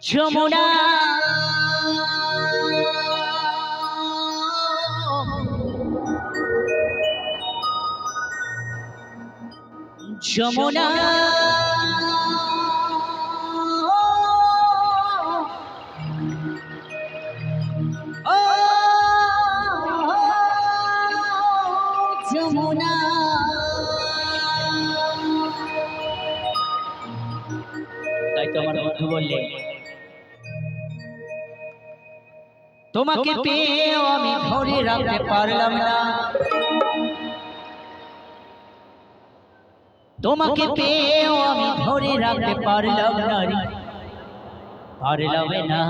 যমুনা যমুনা ও যমুনা তাই তো আমার বন্ধু বললে তোমাকে পেয়েও আমি ধরে রাখতে পারলাম না, তোমাকে পেয়েও আমি ধরে রাখতে পারলাম না রে, পারলাম না।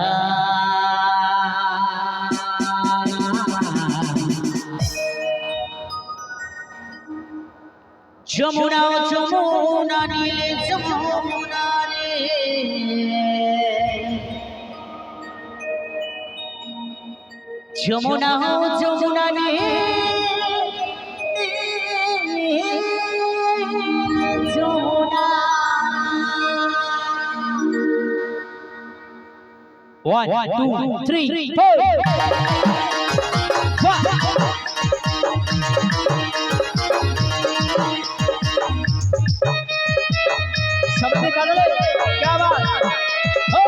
যমুনা যমুনা নীলে যমুনা রে, যমুনা যমুনা রে, যমুনা। 1 2 3 4 सबसे पहले क्या बात हो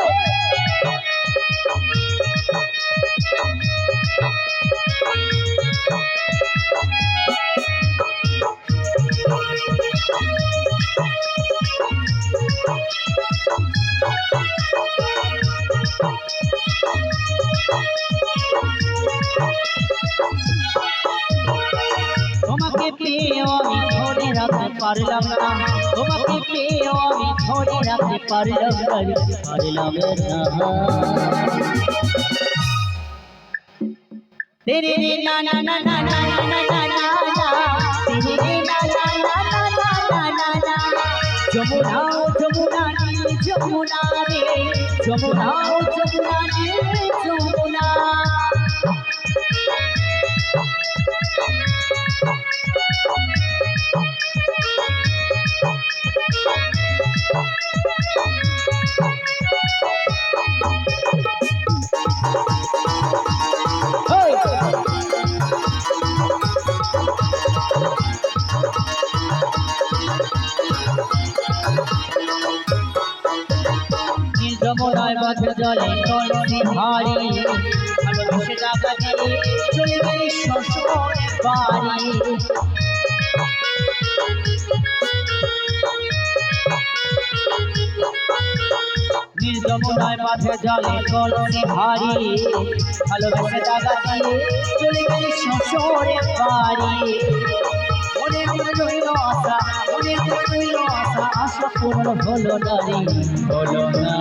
তোমাকে পেয়েও আমি ধরে রাখতে পারলাম না, তোমাকে পেয়েও আমি ধরে রাখতে পারলাম না। তেরে রে না না না না না না না না না, তেরে রে না না না না না না না না। যমুনা যমুনা নীল যমুনা রে, যমুনা যমুনা নীল যমুনা। যমুনায় বাঁধে জলে কলসি ভারী, ভালোবেসে টাকা দিয়ে চলে গেলি শ্বশুরের বাড়ি। যমুনায় বাঁধে জলে কলসি ভারী, ভালোবেসে টাকা দিয়ে চলে গেলি শ্বশুরের বাড়ি। মনে মনে রইল আশা, মনে মনে রইল আশা, আশা পূর্ণ হলো না রে, হলো না।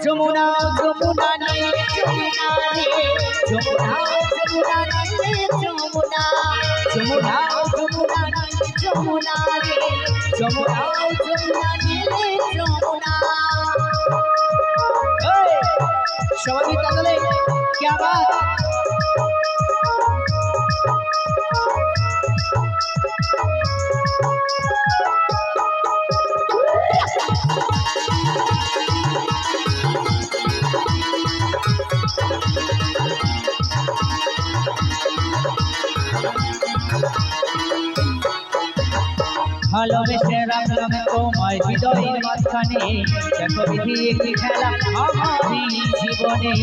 যমুনা যমুনা নীল যমুনা রে, যমুনা যমুনা নীল যমুনা, যমুনা যমুনা নীল যমুনা রে, যমুনা যমুনা নীল যমুনা। সবাই তাহলে क्या बात ভালোবেসে রাখলাম তোমায় হৃদয়ের মাঝখানে, দেখো বিধি একটি খেলা আমারই জীবনে।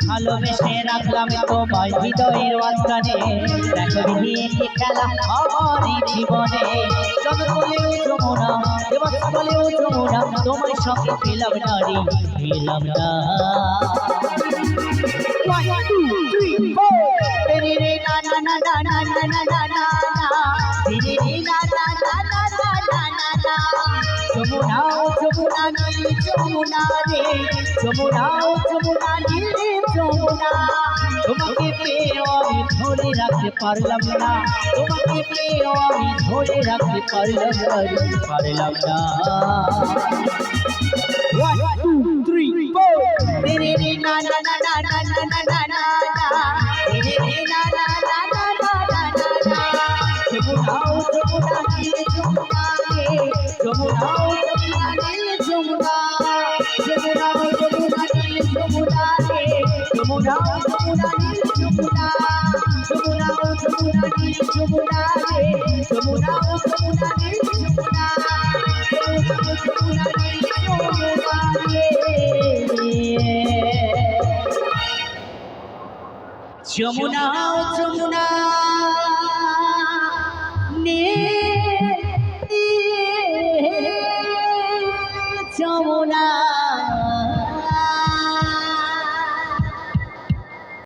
ভালোবেসে রাখলাম তোমায় হৃদয়ের মাঝখানে, দেখো বিধি একটি খেলা আমারই জীবনে। জগৎ বলেও যমুনা, দেবতা বলেও যমুনা, তোমায় সঙ্গে পেলাম না রে, পেলাম না। 1 2 3 4 तेरे रे ना ना ना ना ना ना ना ना ना, तेरे रे ना ना ना ना ना ना ना ना। যমুনা যমুনা নীল যমুনা রে, যমুনা যমুনা নীল যমুনা। তোমাকে পেয়েও আমি ধরে রাখতে পারলাম না, তোমাকে পেয়েও আমি ধরে রাখতে পারলাম না, পারলাম না। 1 2 3 4 तेरे रे ना ना ना ना ना ना ना ना ना, तेरे रे ना ना ना ना ना ना ना। যমুনা রে যমুনা যমুনা নীল যমুনা যমুনা যমুনা নীল যমুনা রে যমুনা যমুনা নীল যমুনা যমুনা যমুনা নীল যমুনা রে যমুনা যমুনা